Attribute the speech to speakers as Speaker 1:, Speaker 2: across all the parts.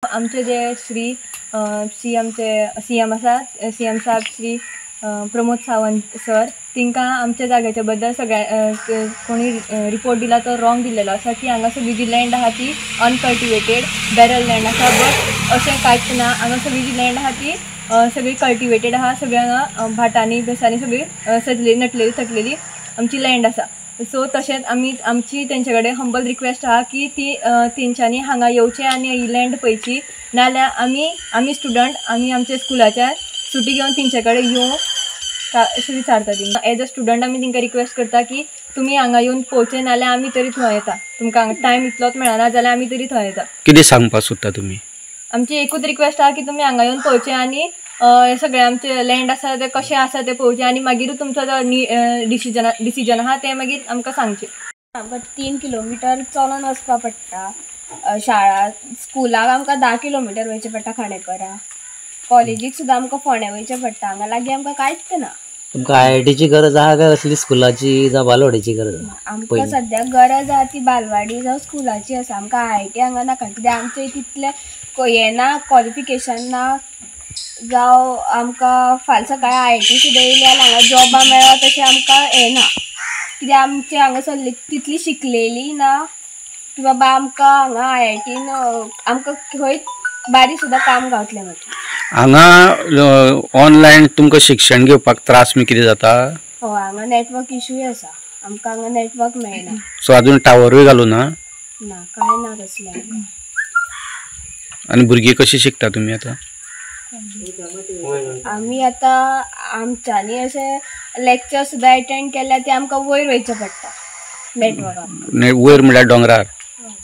Speaker 1: आमचे जे श्री सीएम आसा सीएम साहेब श्री प्रमोद सावंत सर तिंका आमच्या जाग्याच्या बद्दल सगळ्या कोणी रिपोर्ट दिला तो रॉंग दिलेलो आसा की हांगा सगळी जी लँड आहा ती अनकल्टिवेटेड बॅरल लँड आसा बट अशें कांयच ना। हांगा सगळी जी लँड आहा ती सगळी कल्टिवेटेड आहा। सगळी हांगा भाटांनी बेसांनी सगळी सजलेली नटलेली थटलेली आमची लँड आसा। सो तशेंच आमची तेंचे कडेन हंबल रिक्वेस्ट आहा की ती तेंच्यांनी हांगा येवचें आनी ही लँड पळयची, नाल्यार आमी स्टुडंट आमी आमच्या स्कुलाच्या सुटी घेवन तेंचे कडेन येवं अशें विचारता तेंकां। एज अ स्टुडंट आमी तेंकां रिक्वेस्ट करता की तुमी हांगा येवन पळोवचें, नाल्यार आमी तरी थंय येता। तुमकां हांगा टायम इतलोच मेळना जाल्यार आमी तरी थंय येता।
Speaker 2: कितें सांगपाक सोदता तुमी? आमची
Speaker 1: एकूच रिक्वेस्ट आहा की तुमी हांगा येवन पळोवचें आनी सगळे आमचे लँड आसा ते कशें आसा ते पळोवचें आनी मागीरूच तुमचो जो डिसिजन आहा ते मागीर आमकां सांगचें।
Speaker 3: आमकां 3 किलोमिटर चलून वचपा पडटा। शाळा स्कुलाक आमकां 10 किलोमिटर वयचें पडटा खांडेपारा। कॉलेजीक सुद्दां आमकां फोंड्या वयचें पडटा। हांगा लागीं आमकां कांयच ना।
Speaker 4: तुमकां IITची गरज आहा काय असली स्कुलाची जावं बालवाडीची गरज आहा?
Speaker 3: आमकां सद्या गरज आहा ती बालवाडी जावं स्कुलाची आसा। आमकां IIT हांगा नाका कित्याक आमचें तितलें हें ना, क्वॉलिफिकेशन ना। जावं आमकां फाल्यां सकाळीं IIT सुद्दां येयल्यार हांगा जॉबां मेळत तशें आमकां हें ना, कित्याक आमचे हांगासर तितली शिकलेली ना की बाबा आमकां हांगा IITन आमकां खंय बारी सुद्दां काम गावतलें मागीर।
Speaker 2: हांगा ऑनलायन तुमकां शिक्षण घेवपाक त्रास बी कितें जाता?
Speaker 3: हय, हांगा नेटवर्क इश्यूय आसा। आमकां हांगा नेटवर्क मेळना।
Speaker 2: सो अजून टावरूय घालूं ना?
Speaker 3: ना, कांय ना तसलें आमकां।
Speaker 2: आनी भुरगीं कशीं शिकता तुमी आतां?
Speaker 3: आमी आतां आमच्यांनी अशें लेक्चर सुद्दां एटेंड केल्यार ते आमकां वयर वयचें पडटा नेटवर्काक।
Speaker 2: वयर म्हळ्यार डोंगरार?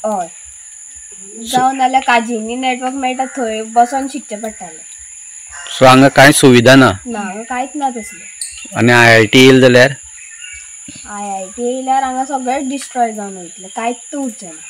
Speaker 3: हय, जावं नाल्यार काजींनी नेटवर्क मेळटा थंय बसून शिकचें पडटालें।
Speaker 2: सो हांगा कांय सुविधा ना?
Speaker 3: ना, हांगा कांयच ना तसलें।
Speaker 2: आनी IIT येयलें जाल्यार?
Speaker 3: IIT येयल्यार हांगा सगळेंच डिस्ट्रॉय जावन वयतलें, कांयच उरचें ना।